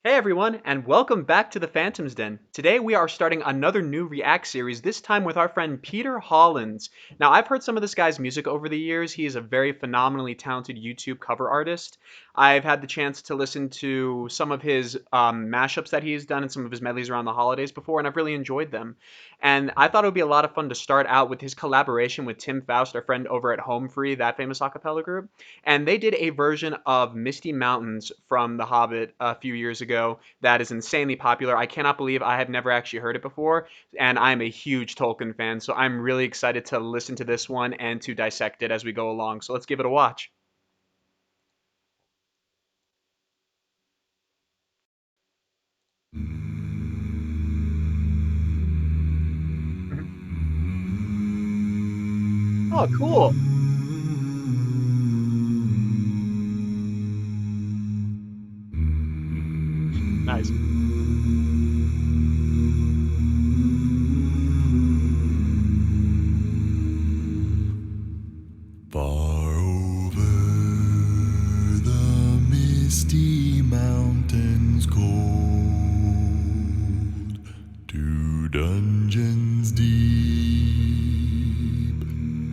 Hey everyone, and welcome back to the Phantom's Den. Today we are starting another new React series, this time with our friend Peter Hollens. Now, I've heard some of this guy's music over the years. He is a very phenomenally talented YouTube cover artist. I've had the chance to listen to some of his mashups that he's done and some of his medleys around the holidays before, and I've really enjoyed them. And I thought it would be a lot of fun to start out with his collaboration with Tim Faust, our friend over at Home Free, that famous a cappella group. And they did a version of Misty Mountains from The Hobbit a few years ago that is insanely popular. I cannot believe I have never actually heard it before, and I'm a huge Tolkien fan, so I'm really excited to listen to this one and to dissect it as we go along. So let's give it a watch. Mhm. Oh, cool. Nice. Far over the misty mountains cold, to dungeons deep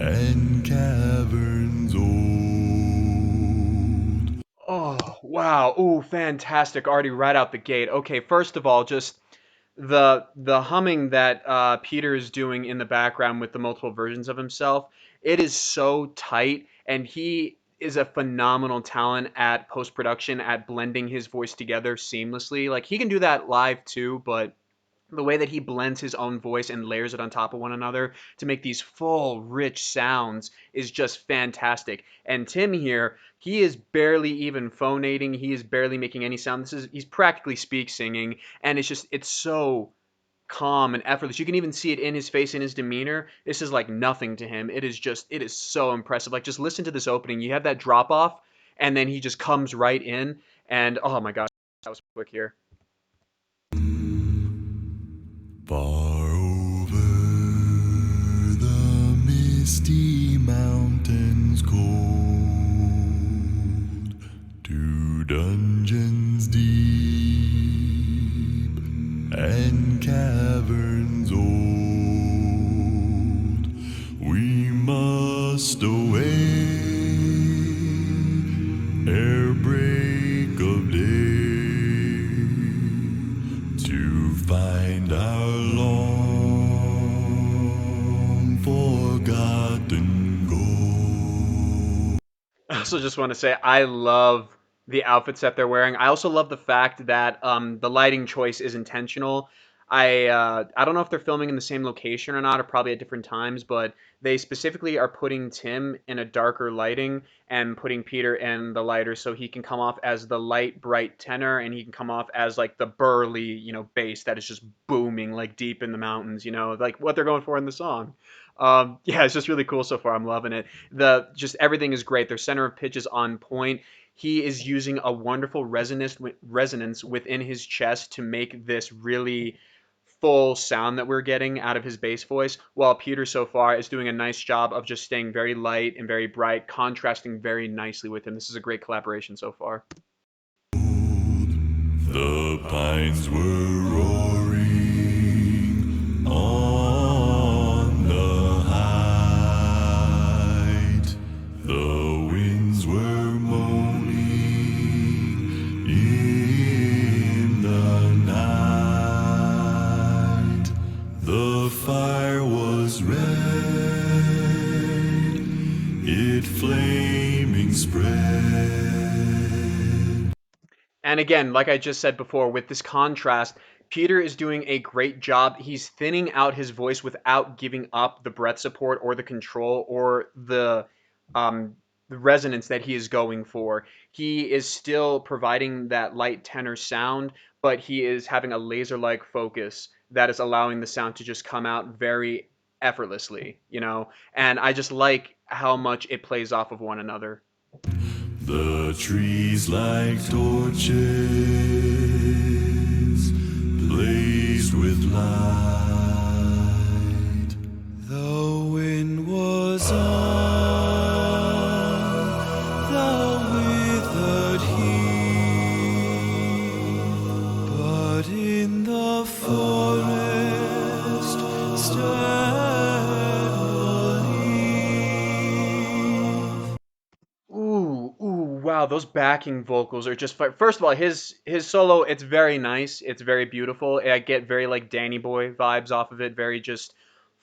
and caverns old. Oh, wow. Ooh, fantastic. Already right out the gate. Okay, first of all, just the humming that Peter is doing in the background with the multiple versions of himself, it is so tight, and he is a phenomenal talent at post production, at blending his voice together seamlessly. Like he can do that live too, but the way that he blends his own voice and layers it on top of one another to make these full, rich sounds is just fantastic. And Tim here, he is barely even phonating. He is barely making any sound. He's practically speak singing, and it's so calm and effortless. You can even see it in his face, in his demeanor. This is like nothing to him. It is so impressive. Like just listen to this opening. You have that drop off, and then he just comes right in, and oh my gosh, that was quick here. Far over the misty mountains cold, to dungeons deep and caverns old, we must away ere break of day, to find our long forgotten goal. I also just want to say I love the outfits that they're wearing. I also love the fact that the lighting choice is intentional. I don't know if they're filming in the same location or not, or probably at different times, but they specifically are putting Tim in a darker lighting and putting Peter in the lighter so he can come off as the light, bright tenor, and he can come off as like the burly, bass that is just booming like deep in the mountains, like what they're going for in the song. Yeah, it's just really cool so far. I'm loving it. The just everything is great. Their center of pitch is on point. He is using a wonderful resonance within his chest to make this really full sound that we're getting out of his bass voice, while Peter so far is doing a nice job of just staying very light and very bright, contrasting very nicely with him. This is a great collaboration so far. The pines were roaring on the height. The winds were moaning in the night. The fire was red, it flaming spread. And again, like I just said before, with this contrast, Peter is doing a great job. He's thinning out his voice without giving up the breath support or the control or the resonance that he is going for. He is still providing that light tenor sound, but he is having a laser-like focus that is allowing the sound to just come out very effortlessly. And I just like how much it plays off of one another. The trees like torches blazed with light. The wind was on the withered Wow, those backing vocals are just first of all, his solo, it's very nice, it's very beautiful. I get very like Danny Boy vibes off of it, very just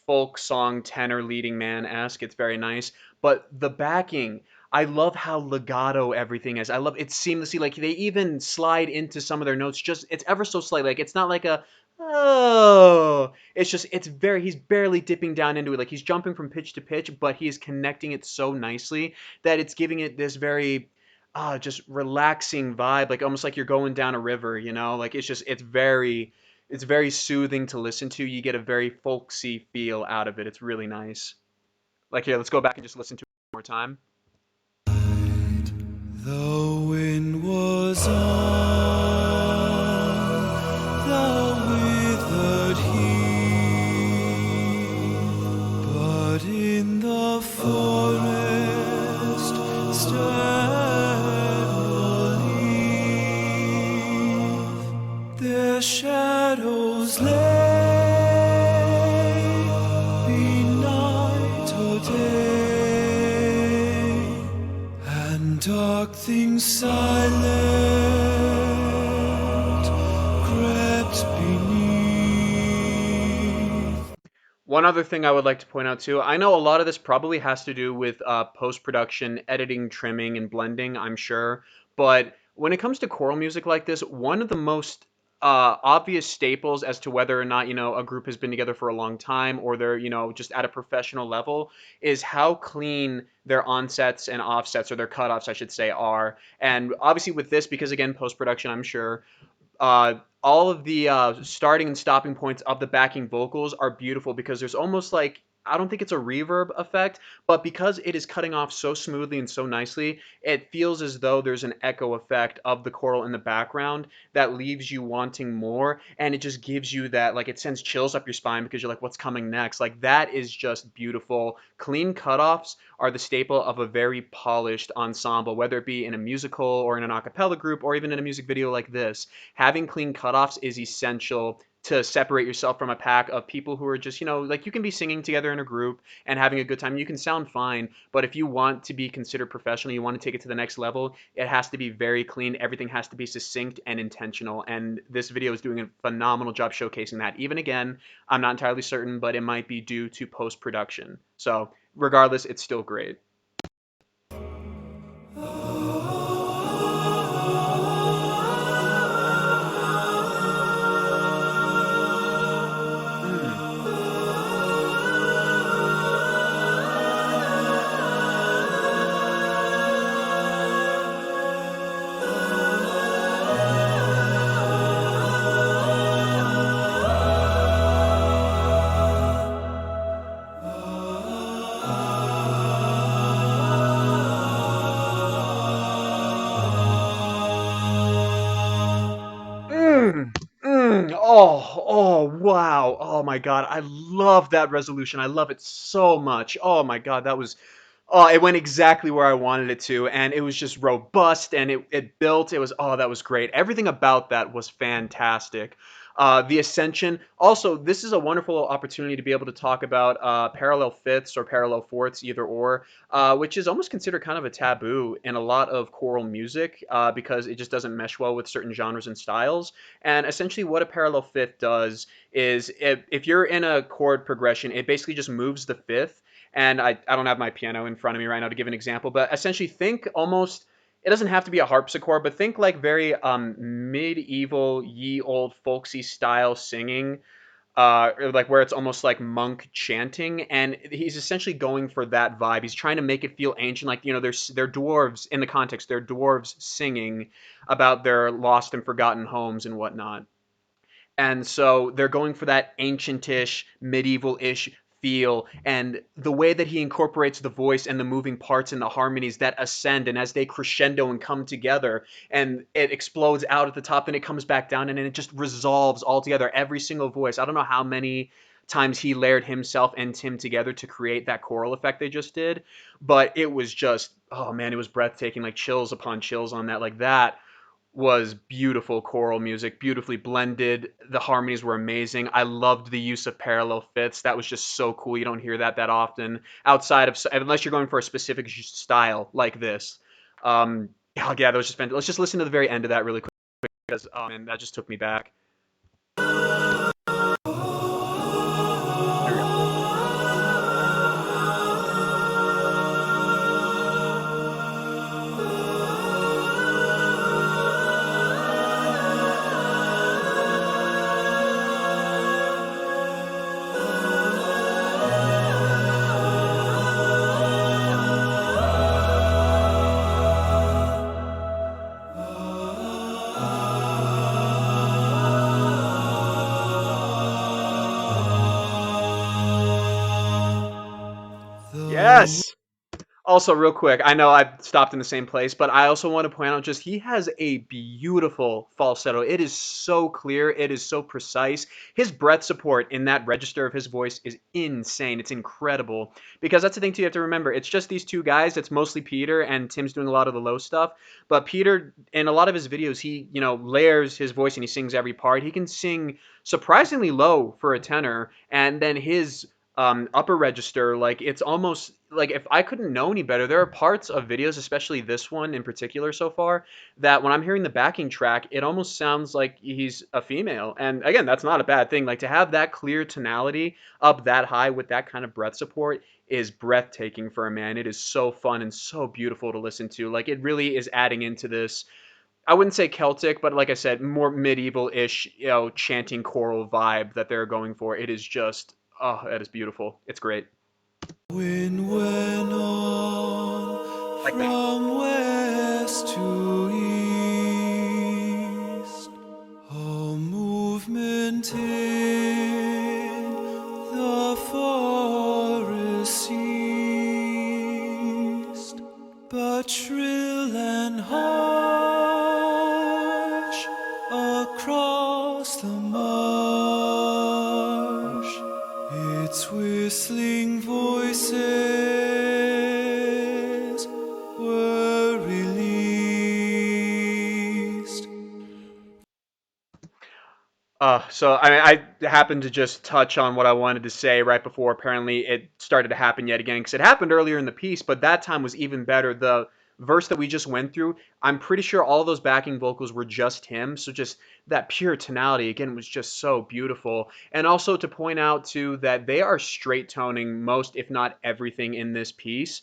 folk song tenor leading man esque. It's very nice, but the backing, I love how legato everything is. I love it seamlessly. Like they even slide into some of their notes. Just it's ever so slight. Like it's not like a oh. It's just it's very he's barely dipping down into it. Like he's jumping from pitch to pitch, but he is connecting it so nicely that it's giving it this very just relaxing vibe, like almost like you're going down a river, you know? Like it's very soothing to listen to. You get a very folksy feel out of it. It's really nice. Like here, let's go back and just listen to it one more time. The wind was on the withered heath, but in the forest stand the leaf. Their shadows lay, be night or day, and dark things silent crept beneath. One other thing I would like to point out too, I know a lot of this probably has to do with post-production, editing, trimming, and blending, I'm sure. But when it comes to choral music like this, one of the most obvious staples as to whether or not, a group has been together for a long time or they're, just at a professional level is how clean their onsets and offsets or their cutoffs, I should say, are. And obviously with this, because again, post-production, I'm sure, all of the starting and stopping points of the backing vocals are beautiful because there's almost like I don't think it's a reverb effect, but because it is cutting off so smoothly and so nicely, it feels as though there's an echo effect of the choral in the background that leaves you wanting more, and it just gives you that like it sends chills up your spine because you're like, what's coming next? Like that is just beautiful. Clean cutoffs are the staple of a very polished ensemble, whether it be in a musical or in an a cappella group or even in a music video like this. Having clean cutoffs is essential to separate yourself from a pack of people who are just, like you can be singing together in a group and having a good time. You can sound fine, but if you want to be considered professional, you want to take it to the next level, it has to be very clean. Everything has to be succinct and intentional. And this video is doing a phenomenal job showcasing that. Even again, I'm not entirely certain, but it might be due to post production. So, regardless, it's still great. Mm. Mm, wow. Oh my God. I love that resolution. I love it so much. Oh my God. Oh, it went exactly where I wanted it to. And it was just robust and it built. That was great. Everything about that was fantastic. The Ascension. Also, this is a wonderful opportunity to be able to talk about parallel fifths or parallel fourths, either or, which is almost considered kind of a taboo in a lot of choral music because it just doesn't mesh well with certain genres and styles. And essentially, what a parallel fifth does is if you're in a chord progression, it basically just moves the fifth. And I don't have my piano in front of me right now to give an example, but essentially, think almost. It doesn't have to be a harpsichord, but think like very medieval, ye old folksy style singing, or like where it's almost like monk chanting, and he's essentially going for that vibe. He's trying to make it feel ancient, like they're dwarves in the context. They're dwarves singing about their lost and forgotten homes and whatnot. And so they're going for that ancientish, medieval-ish feel, and the way that he incorporates the voice and the moving parts and the harmonies that ascend and as they crescendo and come together and it explodes out at the top and it comes back down and then it just resolves all together every single voice. I don't know how many times he layered himself and Tim together to create that choral effect they just did, but it was just, oh man, it was breathtaking, like chills upon chills on that. Like that was beautiful choral music, beautifully blended. The harmonies were amazing. I loved the use of parallel fifths. That was just so cool. You don't hear that often outside of unless you're going for a specific style like this. Oh yeah, that was just fantastic. Let's just listen to the very end of that really quick because oh man, that just took me back. Here we go. The Yes. Also, real quick, I know I stopped in the same place, but I also want to point out just he has a beautiful falsetto. It is so clear, it is so precise. His breath support in that register of his voice is insane. It's incredible. Because that's the thing too, you have to remember. It's just these two guys. It's mostly Peter and Tim's doing a lot of the low stuff. But Peter, in a lot of his videos, he, layers his voice and he sings every part. He can sing surprisingly low for a tenor, and then his upper register, like it's almost like if I couldn't know any better, there are parts of videos, especially this one in particular so far, that when I'm hearing the backing track, it almost sounds like he's a female. And again, that's not a bad thing. Like to have that clear tonality up that high with that kind of breath support is breathtaking for a man. It is so fun and so beautiful to listen to. Like it really is adding into this, I wouldn't say Celtic, but like I said, more medieval-ish, chanting choral vibe that they're going for. It is just, oh, that is beautiful. It's great. wind went on Like that. from west to east, a movement in the forest ceased, but shrill and harsh across the marsh, its whistling voices were released. So I happened to just touch on what I wanted to say right before apparently it started to happen yet again because it happened earlier in the piece, but that time was even better. The verse that we just went through, I'm pretty sure all those backing vocals were just him. So just that pure tonality again was just so beautiful. And also to point out too that they are straight toning most, if not everything, in this piece.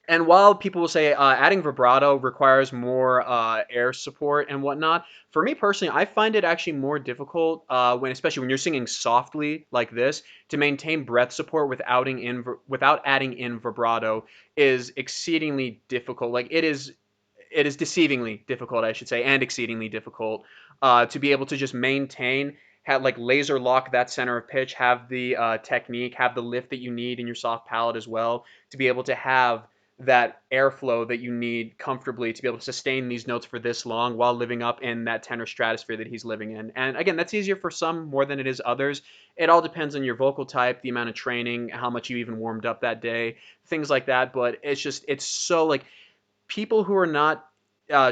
And while people will say adding vibrato requires more air support and whatnot, for me personally, I find it actually more difficult especially when you're singing softly like this, to maintain breath support without adding in vibrato is exceedingly difficult. Like it is deceivingly difficult, I should say, and exceedingly difficult to be able to just maintain, have like laser lock that center of pitch, have the technique, have the lift that you need in your soft palate as well, to be able to have that airflow that you need comfortably to be able to sustain these notes for this long while living up in that tenor stratosphere that he's living in. And again, that's easier for some more than it is others. It all depends on your vocal type, the amount of training, how much you even warmed up that day, things like that. But it's so like people who are not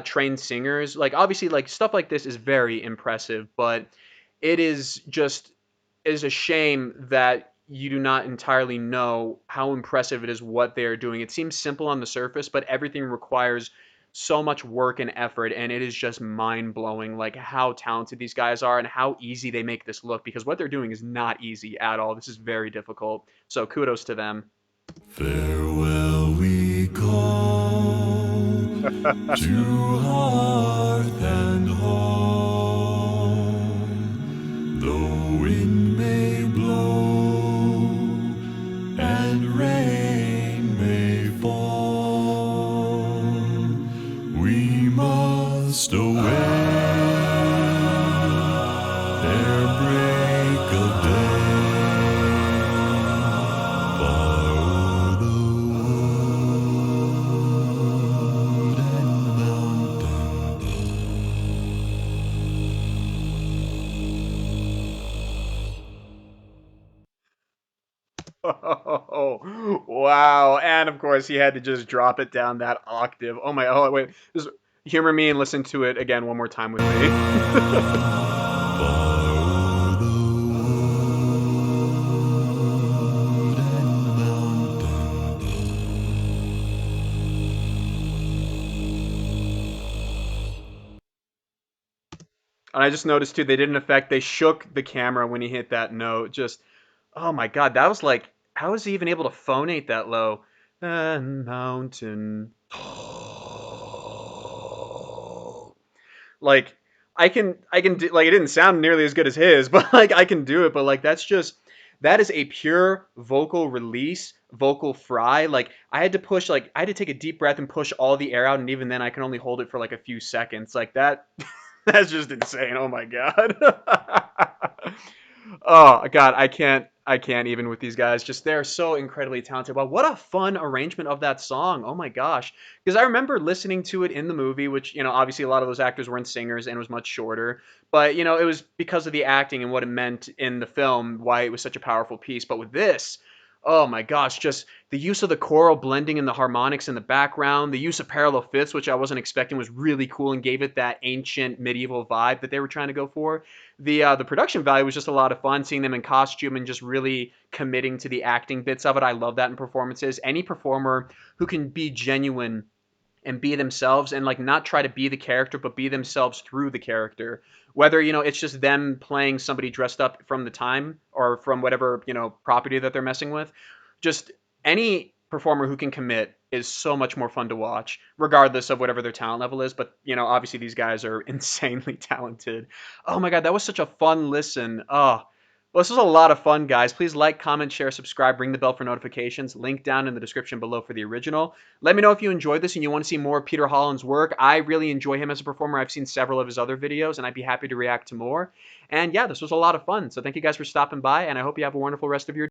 trained singers, like obviously like stuff like this is very impressive, but it is just it is a shame that you do not entirely know how impressive it is what they are doing. It seems simple on the surface, but everything requires so much work and effort, and it is just mind blowing like how talented these guys are and how easy they make this look because what they're doing is not easy at all. This is very difficult. So kudos to them. Farewell, we call to hearth and home. The wind may blow and rain may fall. We must away ere break of day. Far o'er the wood and Oh, wow. And of course, he had to just drop it down that octave. Oh my, oh, wait. Just humor me and listen to it again one more time with me. far o'er the wood and mountain. And I just noticed too, they did an effect. They shook the camera when he hit that note. Just, oh my God, that was like, how was he even able to phonate that low? And mountain. Like, I can do, like, it didn't sound nearly as good as his, but like I can do it. But like that's just, that is a pure vocal release, vocal fry. Like I had to push, like I had to take a deep breath and push all the air out, and even then I can only hold it for like a few seconds. Like that, that's just insane. Oh my God. Oh God, I can't even with these guys. Just they're so incredibly talented. Wow, what a fun arrangement of that song. Oh my gosh. Because I remember listening to it in the movie, which, obviously a lot of those actors weren't singers and it was much shorter. But, it was because of the acting and what it meant in the film, why it was such a powerful piece. But with this, oh my gosh, just the use of the choral blending in the harmonics in the background, the use of parallel fifths, which I wasn't expecting, was really cool and gave it that ancient medieval vibe that they were trying to go for. The production value was just a lot of fun, seeing them in costume and just really committing to the acting bits of it. I love that in performances. Any performer who can be genuine and be themselves and like not try to be the character but be themselves through the character, whether it's just them playing somebody dressed up from the time or from whatever property that they're messing with. Just any performer who can commit is so much more fun to watch regardless of whatever their talent level is. But obviously these guys are insanely talented. Oh my God, that was such a fun listen. Oh, well, this was a lot of fun, guys. Please like, comment, share, subscribe, ring the bell for notifications. Link down in the description below for the original. Let me know if you enjoyed this and you want to see more of Peter Hollens' work. I really enjoy him as a performer. I've seen several of his other videos, and I'd be happy to react to more. And yeah, this was a lot of fun. So thank you guys for stopping by, and I hope you have a wonderful rest of your day.